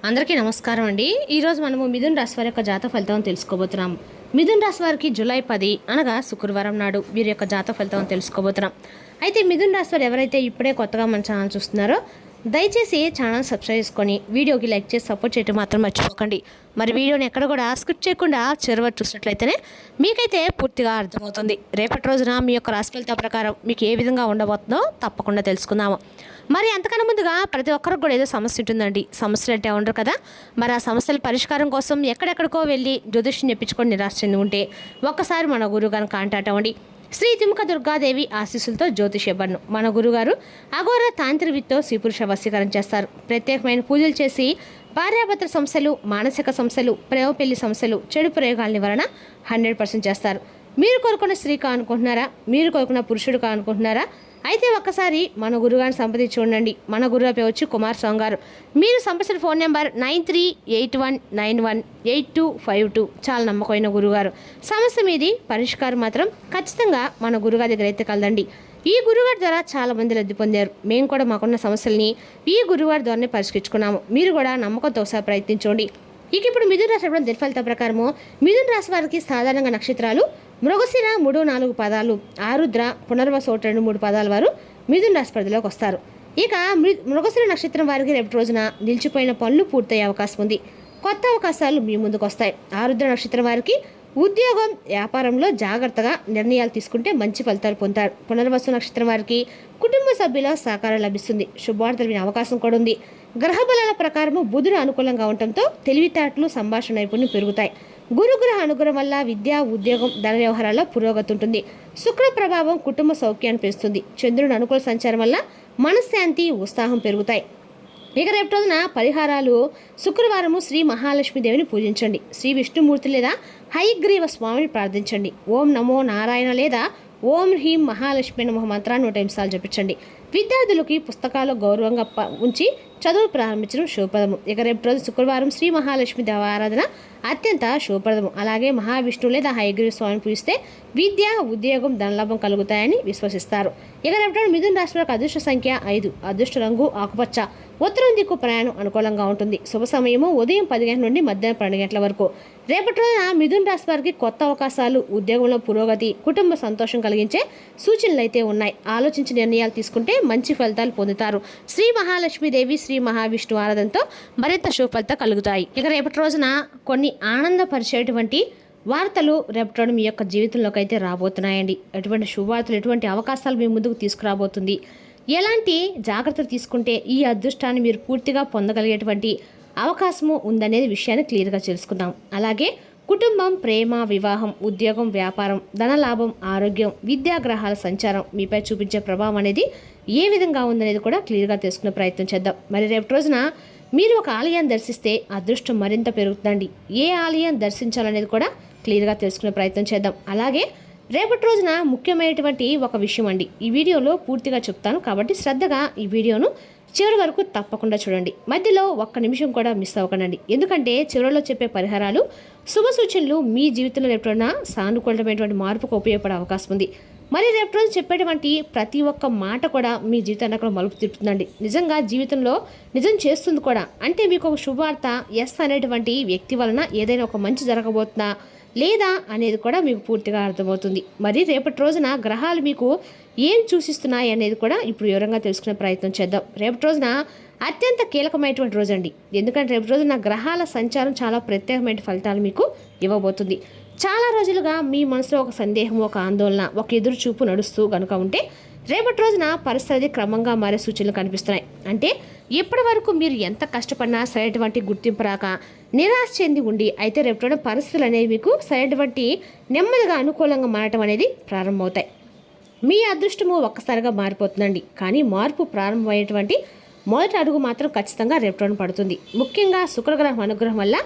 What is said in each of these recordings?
అందరికీ నమస్కారం అండి. ఈరోజు మనము మిథున్ రాశి వారి యొక్క జాతక ఫలితం తెలుసుకోబోతున్నాం. మిథున్ రాశి వారికి జూలై 10 అనగా శుక్రవారం నాడు వీరి యొక్క జాతక ఫలితం తెలుసుకోబోతున్నాం. అయితే మిథున్ రాశి వారు ఎవరైతే ఇప్పుడే కొత్తగా మన ఛానల్ చూస్తున్నారో దయచేసి ఛానల్ సబ్స్క్రైబ్ చేసుకొని వీడియోకి లైక్ చేసి సపోర్ట్ చేయడం మాత్రం మర్చిపోకండి. మరి వీడియోని ఎక్కడ కూడా స్కిప్ చేయకుండా చివరి వరకు చూసినట్లయితేనే మీకైతే పూర్తిగా అర్థమవుతుంది. రేపటి రోజున మీ యొక్క రాశి ఫలితాల ప్రకారం మీకు ఏ విధంగా ఉండబోతుందో తప్పకుండా తెలుసుకుందాము. మరి అంతకన్నా ముందుగా ప్రతి ఒక్కరికి కూడా ఏదో సమస్య ఉంటుందండి. సమస్యలు అంటే ఉండరు కదా. మరి ఆ సమస్యల పరిష్కారం కోసం ఎక్కడెక్కడికో వెళ్ళి జ్యోతిష్యం చెప్పించుకొని నిరాశ చెంది ఉంటే ఒక్కసారి మన గురువు గారిని కాంటాక్ట్ అవ్వండి. శ్రీ తిముక దుర్గాదేవి ఆశీస్సులతో జ్యోతిష్యబర్ను మన గురుగారు అఘోర తాంత్రివిత్తో శ్రీపురుష వశీకరణ చేస్తారు. ప్రత్యేకమైన పూజలు చేసి భార్యాభర్తల సమస్యలు, మానసిక సమస్యలు, ప్రేమ పెళ్లి సమస్యలు, చెడు ప్రయోగాల నివారణ 100% చేస్తారు. మీరు కోరుకున్న స్త్రీ కానుకుంటున్నారా? మీరు కోరుకున్న పురుషుడు కానుకుంటున్నారా? అయితే ఒక్కసారి మన గురుగారిని సంప్రదించి ఉండండి. మన గురువు పేరు వచ్చి కుమార్ స్వామి గారు. మీరు సంప్రదించిన ఫోన్ నెంబర్ 9381918252. చాలా నమ్మకమైన గురుగారు. సమస్య మీది పరిష్కారం మాత్రం ఖచ్చితంగా మన గురుగారి దగ్గర అయితే కలదండి. ఈ గురుగారి ద్వారా చాలా మంది లబ్ధి పొందారు. మేము కూడా మాకున్న సమస్యల్ని ఈ గురుగారి ద్వారానే పరిష్కరించుకున్నాము. మీరు కూడా నమ్మకంతో ఒకసారి ప్రయత్నించండి. ఇక ఇప్పుడు మిథున రాశి వారి దినఫలిత ప్రకారము మిథున రాశి వారికి సాధారణంగా నక్షత్రాలు మృగశిర 3-4 పదాలు, ఆరుద్ర, పునర్వసు 2-3 పదాల వారు మిథున రాశి పరిధిలోకి వస్తారు. ఇక మృగశిర నక్షత్రం వారికి రేపటి రోజున నిలిచిపోయిన పనులు పూర్తయ్యే అవకాశం ఉంది. కొత్త అవకాశాలు మీ ముందుకు వస్తాయి. ఆరుద్ర నక్షత్రం వారికి ఉద్యోగం, వ్యాపారంలో జాగ్రత్తగా నిర్ణయాలు తీసుకుంటే మంచి ఫలితాలు పొందుతారు. పునర్వసు నక్షత్రం వారికి కుటుంబ సభ్యుల సహకారం లభిస్తుంది. శుభవార్తలు వినే అవకాశం కూడా ఉంది. గ్రహ బలాల ప్రకారము బుధుడు అనుకూలంగా ఉండటంతో తెలివితేటలు, సంభాషణ నైపుణ్యం పెరుగుతాయి. గురుగ్రహ అనుగ్రహం వల్ల విద్య, ఉద్యోగం, ధన వ్యవహారాల్లో పురోగతి ఉంటుంది. శుక్ర ప్రభావం కుటుంబ సౌఖ్యాన్ని పెంచుతుంది. చంద్రుడు అనుకూల సంచారం వల్ల మనశ్శాంతి, ఉత్సాహం పెరుగుతాయి. ఇక రేపు రోజున పరిహారాలు శుక్రవారము శ్రీ మహాలక్ష్మీదేవిని పూజించండి. శ్రీ విష్ణుమూర్తి లేదా హయగ్రీవ స్వామిని ప్రార్థించండి. ఓం నమో నారాయణ లేదా ఓం హ్రీం మహాలక్ష్మి నమః మంత్రాన్ని 100 సార్లు జపించండి. విద్యార్థులకి పుస్తకాలు గౌరవంగా ఉంచి చదువు ప్రారంభించడం శుభప్రదము. ఇక రేపు రోజు శుక్రవారం శ్రీ మహాలక్ష్మి దేవ ఆరాధన అత్యంత శుభప్రదము. అలాగే మహావిష్ణువు లేదా హయగ్రీవ స్వామిని పూజిస్తే విద్య, ఉద్యోగం, ధనలాభం కలుగుతాయని విశ్వసిస్తారు. ఇక రేపు మిథున రాశి వారికి అదృష్ట సంఖ్య 5, అదృష్ట రంగు ఆకుపచ్చ, ఉత్తరం దిక్కు ప్రయాణం అనుకూలంగా ఉంటుంది. శుభ సమయము ఉదయం 10 గంటల నుండి మధ్యాహ్నం 12 గంటల వరకు. రేపటి రోజున మిథున రాశి వారికి కొత్త అవకాశాలు, ఉద్యోగంలో పురోగతి, కుటుంబ సంతోషం కలిగించే సూచనలు అయితే ఉన్నాయి. ఆలోచించి నిర్ణయాలు తీసుకుంటే మంచి ఫలితాలు పొందుతారు. శ్రీ మహాలక్ష్మీదేవి, శ్రీ మహావిష్ణు ఆరాధనతో మరింత శుభ ఫలితాలు కలుగుతాయి. ఇక రేపటి రోజున కొన్ని ఆనందపరిచేటువంటి వార్తలు రేపటి మీ యొక్క జీవితంలోకి అయితే రాబోతున్నాయండి. ఎటువంటి శుభవార్తలు, ఎటువంటి అవకాశాలు మీ ముందుకు తీసుకురాబోతుంది, ఎలాంటి జాగ్రత్తలు తీసుకుంటే ఈ అదృష్టాన్ని మీరు పూర్తిగా పొందగలిగేటువంటి అవకాశము ఉందనేది విషయాన్ని క్లియర్గా తెలుసుకుందాం. అలాగే కుటుంబం, ప్రేమ, వివాహం, ఉద్యోగం, వ్యాపారం, ధనలాభం, ఆరోగ్యం, విద్యాగ్రహాల సంచారం మీపై చూపించే ప్రభావం అనేది ఏ విధంగా ఉందనేది కూడా క్లియర్గా తెలుసుకునే ప్రయత్నం చేద్దాం. మరి రేపటి రోజున మీరు ఒక ఆలయాన్ని దర్శిస్తే అదృష్టం మరింత పెరుగుతుందండి. ఏ ఆలయం దర్శించాలనేది కూడా క్లియర్గా తెలుసుకునే ప్రయత్నం చేద్దాం. అలాగే రేపటి రోజున ముఖ్యమైనటువంటి ఒక విషయం అండి, ఈ వీడియోలో పూర్తిగా చెప్తాను కాబట్టి శ్రద్ధగా ఈ వీడియోను చివరి వరకు తప్పకుండా చూడండి. మధ్యలో ఒక్క నిమిషం కూడా మిస్ అవ్వకండి. ఎందుకంటే చివరిలో చెప్పే పరిహారాలు, శుభ సూచనలు మీ జీవితంలో రేపటిన సానుకూలమైనటువంటి మార్పుకు ఉపయోగపడే అవకాశం ఉంది. మరి రేపటి రోజు చెప్పేటువంటి ప్రతి ఒక్క మాట కూడా మీ జీవితాన్ని అక్కడ మలుపు తిప్పుతుందండి. నిజంగా జీవితంలో నిజం చేస్తుంది కూడా. అంటే మీకు ఒక శుభవార్త, ఎస్ అనేటువంటి వ్యక్తి వలన ఏదైనా ఒక మంచి జరగబోతుందా లేదా అనేది కూడా మీకు పూర్తిగా అర్థమవుతుంది. మరి రేపటి రోజున గ్రహాలు మీకు ఏం సూచిస్తున్నాయి అనేది కూడా ఇప్పుడు వివరంగా తెలుసుకునే ప్రయత్నం చేద్దాం. రేపటి రోజున అత్యంత కీలకమైనటువంటి రోజు అండి. ఎందుకంటే రేపటి రోజున గ్రహాల సంచారం చాలా ప్రత్యేకమైన ఫలితాలు మీకు ఇవ్వబోతుంది. చాలా రోజులుగా మీ మనసులో ఒక సందేహం, ఒక ఆందోళన, ఒక ఎదురు చూపు నడుస్తూ కనుక ఉంటే రేపటి రోజున పరిస్థితి క్రమంగా మారే సూచనలు కనిపిస్తున్నాయి. అంటే ఇప్పటి వరకు మీరు ఎంత కష్టపడినా సరైనటువంటి గుర్తింపు రాక నిరాశ చెంది ఉండి అయితే రేపటి పరిస్థితులు అనేవి మీకు సరైనటువంటి నెమ్మదిగా అనుకూలంగా మారటం అనేది ప్రారంభమవుతాయి. మీ అదృష్టము ఒక్కసారిగా మారిపోతుందండి. కానీ మార్పు ప్రారంభమయ్యేటువంటి మొదటి అడుగు మాత్రం ఖచ్చితంగా రేపటి పడుతుంది. ముఖ్యంగా శుక్రగ్రహం అనుగ్రహం వల్ల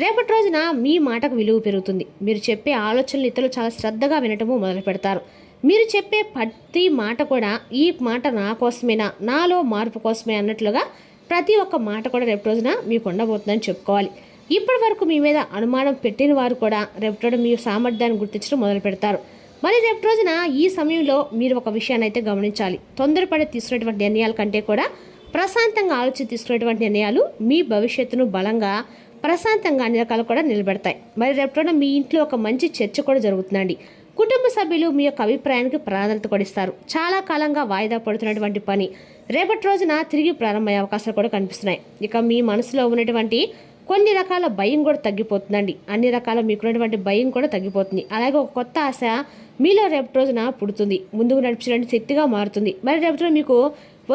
రేపటి రోజున మీ మాటకు విలువ పెరుగుతుంది. మీరు చెప్పే ఆలోచనలు ఇతరులు చాలా శ్రద్ధగా వినటము మొదలు పెడతారు. మీరు చెప్పే ప్రతి మాట కూడా ఈ మాట నా కోసమేనా, నాలో మార్పు కోసమే అన్నట్లుగా ప్రతి ఒక్క మాట కూడా రేపటి రోజున మీకు ఉండబోతుందని చెప్పుకోవాలి. ఇప్పటి వరకు మీ మీద అనుమానం పెట్టిన వారు కూడా రేపటి రోజు మీ సామర్థ్యాన్ని గుర్తించడం మొదలు పెడతారు. మరి రేపటి రోజున ఈ సమయంలో మీరు ఒక విషయాన్ని అయితే గమనించాలి. తొందరపడి తీసుకునేటువంటి నిర్ణయాల కంటే కూడా ప్రశాంతంగా ఆలోచించి తీసుకునేటువంటి నిర్ణయాలు మీ భవిష్యత్తును బలంగా ప్రశాంతంగా అన్ని రకాలు కూడా నిలబెడతాయి. మరి రేపటి మీ ఇంట్లో ఒక మంచి చర్చ కూడా జరుగుతుందండి. కుటుంబ సభ్యులు మీ యొక్క అభిప్రాయానికి ప్రాధాన్యత కూడా ఇస్తారు. చాలా కాలంగా వాయిదా పడుతున్నటువంటి పని రేపటి రోజున తిరిగి ప్రారంభమయ్యే అవకాశాలు కూడా కనిపిస్తున్నాయి. ఇక మీ మనసులో ఉన్నటువంటి కొన్ని రకాల భయం కూడా తగ్గిపోతుందండి. అన్ని రకాల మీకున్నటువంటి భయం కూడా తగ్గిపోతుంది. అలాగే ఒక కొత్త ఆశ మీలో రేపటి రోజున పుడుతుంది. ముందుకు నడిపించడానికి శక్తిగా మారుతుంది. మరి రేపటి రోజు మీకు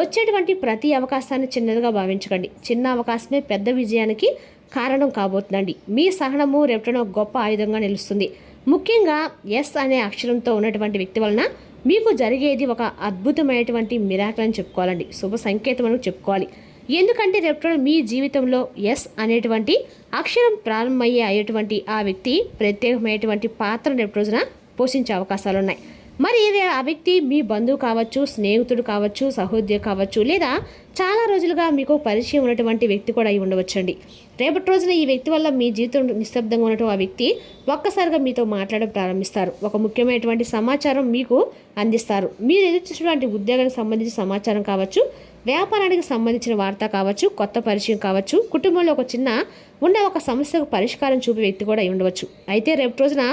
వచ్చేటువంటి ప్రతి అవకాశాన్ని చిన్నదిగా భావించకండి. చిన్న అవకాశమే పెద్ద విజయానికి కారణం కాబోతుందండి. మీ సహనము రేపటి ఒక గొప్ప ఆయుధంగా నిలుస్తుంది. ముఖ్యంగా ఎస్ అనే అక్షరంతో ఉన్నటువంటి వ్యక్తి వలన మీకు జరిగేది ఒక అద్భుతమైనటువంటి మిరాకిల్ అని చెప్పుకోవాలండి. శుభ సంకేతం అని చెప్పుకోవాలి. ఎందుకంటే రేపు మీ జీవితంలో ఎస్ అనేటువంటి అక్షరం అయ్యేటువంటి ఆ వ్యక్తి ప్రత్యేకమైనటువంటి పాత్ర రేపు రోజున పోషించే అవకాశాలు ఉన్నాయి. మరి ఆ వ్యక్తి మీ బంధువు కావచ్చు, స్నేహితుడు కావచ్చు, సహోద్యోగి కావచ్చు, లేదా చాలా రోజులుగా మీకు పరిచయం ఉన్నటువంటి వ్యక్తి కూడా అయి ఉండవచ్చండి. రేపటి రోజున ఈ వ్యక్తి వల్ల మీ జీవితం నిశ్శబ్దంగా ఉన్నటువంటి ఆ వ్యక్తి ఒక్కసారిగా మీతో మాట్లాడడం ప్రారంభిస్తారు. ఒక ముఖ్యమైనటువంటి సమాచారం మీకు అందిస్తారు. మీరు ఎదుర్కొన్నటువంటి ఉద్యోగానికి సంబంధించిన సమాచారం కావచ్చు, వ్యాపారానికి సంబంధించిన వార్త కావచ్చు, కొత్త పరిచయం కావచ్చు, కుటుంబంలో ఒక సమస్యకు పరిష్కారం చూపే వ్యక్తి కూడా అయి ఉండవచ్చు. అయితే రేపు రోజున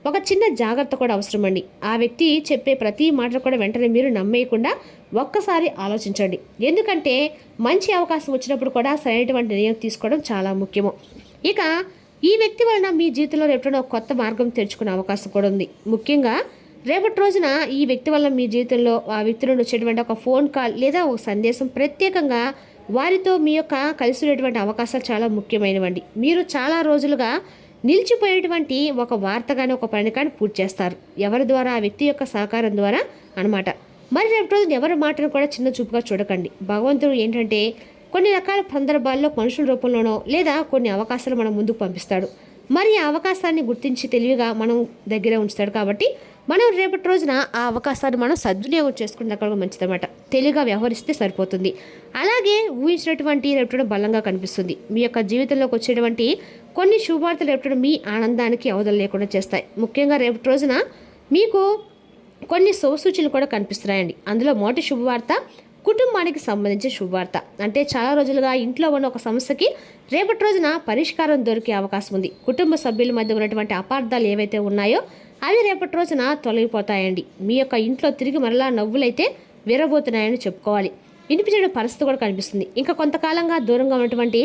ఒక చిన్న జాగ్రత్త కూడా అవసరం అండి. ఆ వ్యక్తి చెప్పే ప్రతి మాట కూడా వెంటనే మీరు నమ్మేయకుండా ఒక్కసారి ఆలోచించండి. ఎందుకంటే మంచి అవకాశం వచ్చినప్పుడు కూడా సరైనటువంటి నిర్ణయం తీసుకోవడం చాలా ముఖ్యము. ఇక ఈ వ్యక్తి వలన మీ జీవితంలో రేపు ఒక కొత్త మార్గం తెరుచుకునే అవకాశం కూడా ఉంది. ముఖ్యంగా రేపటి రోజున ఈ వ్యక్తి వల్ల మీ జీవితంలో ఆ వ్యక్తి నుండి వచ్చేటువంటి ఒక ఫోన్ కాల్ లేదా ఒక సందేశం ప్రత్యేకంగా వారితో మీ యొక్క కలిసి ఉండేటువంటి అవకాశాలు చాలా ముఖ్యమైనవండి. మీరు చాలా రోజులుగా నిలిచిపోయేటువంటి ఒక వార్త కానీ ఒక పని కానీ పూర్తి చేస్తారు. ఎవరి ద్వారా? ఆ వ్యక్తి యొక్క సహకారం ద్వారా అనమాట. మరి రేపటి రోజున ఎవరి మాటను కూడా చిన్న చూపుగా చూడకండి. భగవంతుడు ఏంటంటే కొన్ని రకాల సందర్భాల్లో మనుషుల రూపంలోనో లేదా కొన్ని అవకాశాలు మనం ముందుకు పంపిస్తాడు. మరి ఆ అవకాశాన్ని గుర్తించి తెలివిగా మనం దగ్గర ఉంచుతాడు. కాబట్టి మనం రేపటి రోజున ఆ అవకాశాన్ని మనం సద్వినియోగం చేసుకుంటే అక్కడ మంచిదన్నమాట. తెలివిగా వ్యవహరిస్తే సరిపోతుంది. అలాగే ఊహించినటువంటి రేపటి బలంగా కనిపిస్తుంది. మీ యొక్క జీవితంలోకి వచ్చేటువంటి కొన్ని శుభవార్తలు రేపటి మీ ఆనందానికి అవధులు లేకుండా చేస్తాయి. ముఖ్యంగా రేపటి రోజున మీకు కొన్ని శుభసూచనలు కూడా కనిపిస్తున్నాయండి. అందులో మొదటి శుభవార్త కుటుంబానికి సంబంధించిన శుభవార్త. అంటే చాలా రోజులుగా ఇంట్లో ఉన్న ఒక సమస్యకి రేపటి రోజున పరిష్కారం దొరికే అవకాశం ఉంది. కుటుంబ సభ్యుల మధ్య ఉన్నటువంటి అపార్థాలు ఏవైతే ఉన్నాయో అవి రేపటి రోజున తొలగిపోతాయండి. మీ యొక్క ఇంట్లో తిరిగి మరలా నవ్వులైతే విరబోతున్నాయని చెప్పుకోవాలి. వినిపించే పరిస్థితి కూడా కనిపిస్తుంది. ఇంకా కొంతకాలంగా దూరంగా ఉన్నటువంటి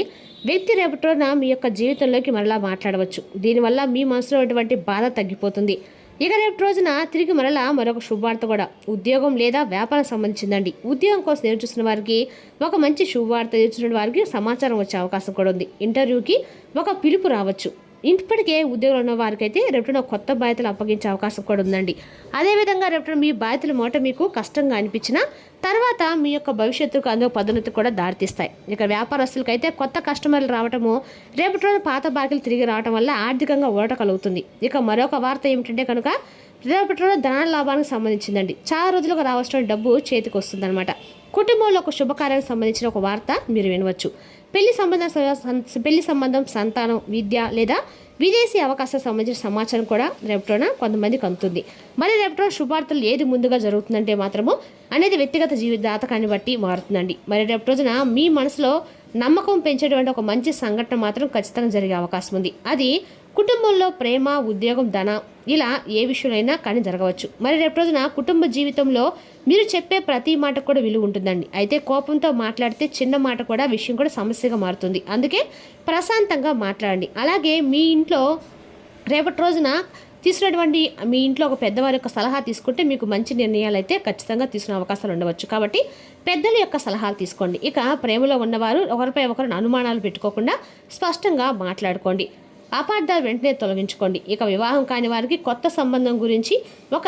వ్యక్తి రేపటి రోజున మీ యొక్క జీవితంలోకి మరలా మాట్లాడవచ్చు. దీనివల్ల మీ మనసులో ఉన్నటువంటి బాధ తగ్గిపోతుంది. ఇక రేపు రోజున తిరిగి మరలా మరొక శుభవార్త కూడా ఉద్యోగం లేదా వ్యాపారం సంబంధించిందండి. ఉద్యోగం కోసం ఎదురు చూసిన వారికి ఒక మంచి శుభవార్త, ఎదురు చూసిన వారికి సమాచారం వచ్చే అవకాశం కూడా ఉంది. ఇంటర్వ్యూకి ఒక పిలుపు రావచ్చు. ఇప్పటికే ఉద్యోగంలో ఉన్న వారికైతే రేపు కొత్త బాధ్యతలు అప్పగించే అవకాశం కూడా ఉందండి. అదేవిధంగా రేపు మీ బాధ్యతల మూట మీకు కష్టంగా అనిపించిన తర్వాత మీ యొక్క భవిష్యత్తుకు అందులో పదోన్నతి కూడా దారితీస్తాయి. ఇక వ్యాపారస్తులకైతే కొత్త కస్టమర్లు రావటము, రేపటి రోజు పాత బాకీలు తిరిగి రావటం వల్ల ఆర్థికంగా ఊరట కలుగుతుంది. ఇక మరొక వార్త ఏమిటంటే కనుక రేపటి రోజు ధన లాభానికి సంబంధించిందండి. చాలా రోజులుగా రావాల్సిన డబ్బు చేతికి వస్తుందన్నమాట. కుటుంబంలో ఒక శుభకార్యానికి సంబంధించిన ఒక వార్త మీరు వినవచ్చు. పెళ్లి సంబంధం, సంతానం, విద్య లేదా విదేశీ అవకాశాలకు సంబంధించిన సమాచారం కూడా రేపటిన కొంతమందికి అందుతుంది. మరి రేపటిన శుభార్తలు ఏది ముందుగా జరుగుతుందంటే మాత్రము అనేది వ్యక్తిగత జాతకాన్ని బట్టి మారుతుందండి. మరి రేపటి రోజున మీ మనసులో నమ్మకం పెంచేటువంటి ఒక మంచి సంఘటన మాత్రం ఖచ్చితంగా జరిగే అవకాశం ఉంది. అది కుటుంబంలో ప్రేమ, ఉద్యోగం, ధన ఇలా ఏ విషయంలో కానీ జరగవచ్చు. మరి రేపు రోజున కుటుంబ జీవితంలో మీరు చెప్పే ప్రతి మాట కూడా విలువ ఉంటుందండి. అయితే కోపంతో మాట్లాడితే చిన్న మాట కూడా విషయం కూడా సమస్యగా మారుతుంది. అందుకే ప్రశాంతంగా మాట్లాడండి. అలాగే మీ ఇంట్లో రేపటి రోజున తీసుకున్నటువంటి మీ ఇంట్లో ఒక పెద్దవారి యొక్క సలహా తీసుకుంటే మీకు మంచి నిర్ణయాలు అయితే ఖచ్చితంగా తీసుకునే అవకాశాలు ఉండవచ్చు. కాబట్టి పెద్దల యొక్క సలహాలు తీసుకోండి. ఇక ప్రేమలో ఉన్నవారు ఒకరిపై ఒకరిని అనుమానాలు పెట్టుకోకుండా స్పష్టంగా మాట్లాడుకోండి. అపార్థాలు వెంటనే తొలగించుకోండి. ఇక వివాహం కాని వారికి కొత్త సంబంధం గురించి ఒక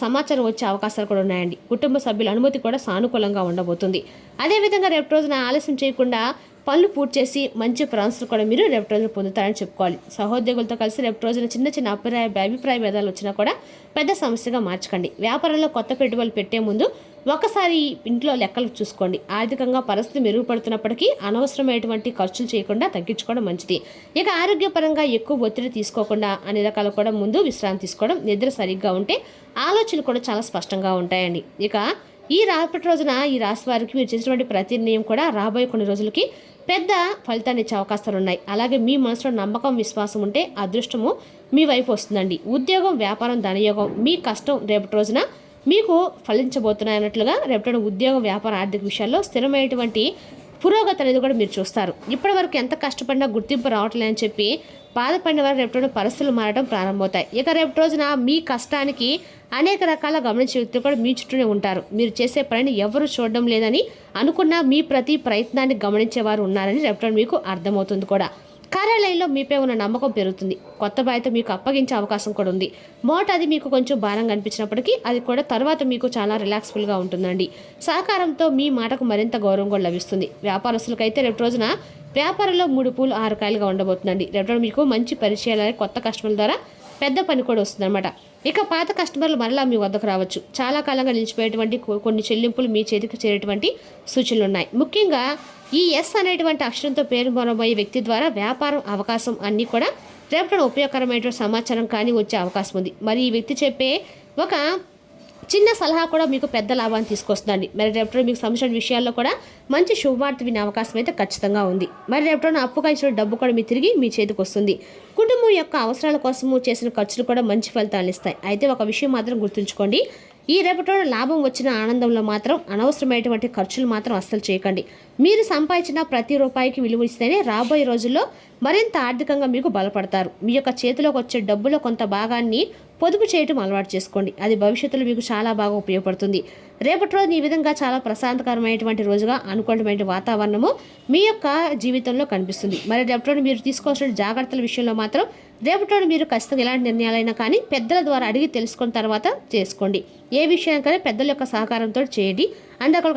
సమాచారం వచ్చే అవకాశాలు కూడా ఉన్నాయండి. కుటుంబ సభ్యుల అనుమతి కూడా సానుకూలంగా ఉండబోతుంది. అదేవిధంగా రేపు రోజున ఆలస్యం చేయకుండా పనులు పూర్తి చేసి మంచి ప్రాన్సర్ కూడా మీరు రేపు రోజున పొందుతారని చెప్పుకోవాలి. సహోద్యోగులతో కలిసి రేపు రోజున చిన్న చిన్న అభిప్రాయ భేదాలు వచ్చినా కూడా పెద్ద సమస్యగా మార్చకండి. వ్యాపారంలో కొత్త పెట్టుబడులు పెట్టే ముందు ఒకసారి ఇంట్లో లెక్కలు చూసుకోండి. ఆర్థికంగా పరిస్థితి మెరుగుపడుతున్నప్పటికీ అనవసరమైనటువంటి ఖర్చులు చేయకుండా తగ్గించుకోవడం మంచిది. ఇక ఆరోగ్యపరంగా ఎక్కువ ఒత్తిడి తీసుకోకుండా అన్ని రకాలు కూడా ముందు విశ్రాంతి తీసుకోవడం, నిద్ర సరిగ్గా ఉంటే ఆలోచనలు కూడా చాలా స్పష్టంగా ఉంటాయండి. ఇక ఈ రేపటి రోజున ఈ రాశి వారికి మీరు చేసినటువంటి ప్రతి నిర్ణయం కూడా రాబోయే కొన్ని రోజులకి పెద్ద ఫలితాన్ని ఇచ్చే అవకాశాలు ఉన్నాయి. అలాగే మీ మనసులో నమ్మకం విశ్వాసం ఉంటే అదృష్టము మీ వైపు వస్తుందండి. ఉద్యోగం వ్యాపారం ధనయోగం మీ కష్టం రేపటి రోజున మీకు ఫలించబోతున్నాయి అన్నట్లుగా రేపటి ఉద్యోగం వ్యాపార ఆర్థిక విషయాల్లో స్థిరమైనటువంటి పురోగతి అనేది కూడా మీరు చూస్తారు. ఇప్పటి వరకు ఎంత కష్టపడినా గుర్తింపు రావట్లేదని చెప్పి బాధపడిన వారు రేపటి పరిస్థితులు మారడం ప్రారంభమవుతాయి. ఇక రేపటి రోజున మీ కష్టానికి అనేక రకాల గమనించే వ్యక్తులు కూడా మీ చుట్టూనే ఉంటారు. మీరు చేసే పనిని ఎవరు చూడడం లేదని అనుకున్న మీ ప్రతి ప్రయత్నాన్ని గమనించేవారు ఉన్నారని రేపటి మీకు అర్థమవుతుంది కూడా. కార్యాలయంలో మీపై ఉన్న నమ్మకం పెరుగుతుంది. కొత్త బాధ్యత మీకు అప్పగించే అవకాశం కూడా ఉంది. అది మీకు కొంచెం భారంగా అనిపించినప్పటికీ అది కూడా తర్వాత మీకు చాలా రిలాక్స్ఫుల్గా ఉంటుందండి. సహకారంతో మీ మాటకు మరింత గౌరవం కూడా లభిస్తుంది. వ్యాపారస్తులకైతే రేపు రోజున వ్యాపారంలో 3 పూలు 6 కాయలుగా ఉండబోతుందండి. రేపు మీకు మంచి పరిచయాలు కొత్త కస్టమర్ల ద్వారా పెద్ద పని కూడా వస్తుందన్నమాట. ఇక పాత కస్టమర్లు మరలా మీ వద్దకు రావచ్చు. చాలా కాలంగా నిలిచిపోయేటువంటి కొన్ని చెల్లింపులు మీ చేతికి చేరేటువంటి సూచనలు ఉన్నాయి. ముఖ్యంగా ఈ ఎస్ అనేటువంటి అక్షరంతో పేరు మొదలయ్యే వ్యక్తి ద్వారా వ్యాపారం అవకాశం అన్నీ కూడా రేపటి ఉపయోగకరమైనటువంటి సమాచారం కానీ వచ్చే అవకాశం ఉంది. మరి ఈ వ్యక్తి చెప్పే ఒక చిన్న సలహా కూడా మీకు పెద్ద లాభాన్ని తీసుకొస్తుందండి. మరి రేపటి మీకు సంబంధించిన విషయాల్లో కూడా మంచి శుభవార్త వినే అవకాశం అయితే ఖచ్చితంగా ఉంది. మరి రేపటి అప్పుగా ఇచ్చిన డబ్బు కూడా మీ తిరిగి మీ చేతికి వస్తుంది. కుటుంబం యొక్క అవసరాల కోసము చేసిన ఖర్చులు కూడా మంచి ఫలితాలు ఇస్తాయి. అయితే ఒక విషయం మాత్రం గుర్తుంచుకోండి, ఈ రేపటిలో లాభం వచ్చిన ఆనందంలో మాత్రం అనవసరమైనటువంటి ఖర్చులు మాత్రం అస్సలు చేయకండి. మీరు సంపాదించిన ప్రతి రూపాయికి విలువ ఇస్తేనే రాబోయే రోజుల్లో మరింత ఆర్థికంగా మీకు బలపడతారు. మీ యొక్క చేతిలోకి వచ్చే డబ్బులో కొంత భాగాన్ని పొదుపు చేయటం అలవాటు చేసుకోండి. అది భవిష్యత్తులో మీకు చాలా బాగా ఉపయోగపడుతుంది. రేపటి రోజు ఈ విధంగా చాలా ప్రశాంతకరమైనటువంటి రోజుగా అనుకూలమైన వాతావరణము మీ యొక్క జీవితంలో కనిపిస్తుంది. మరి రేపటి మీరు తీసుకోవాల్సిన జాగ్రత్తల విషయంలో మాత్రం రేపటి మీరు ఖచ్చితంగా ఎలాంటి నిర్ణయాలైనా కానీ పెద్దల ద్వారా అడిగి తెలుసుకున్న తర్వాత చేసుకోండి. ఏ విషయానికైనా పెద్దల యొక్క సహకారంతో చేయండి. అండ్ అక్కడ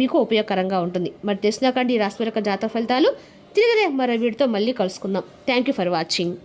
మీకు ఉపయోగకరంగా ఉంటుంది. మరి తెలిసినాకండి ఈ రాశి యొక్క జాతక ఫలితాలు తిరిగి మరో వీడితో మళ్ళీ కలుసుకుందాం. Thank you for watching.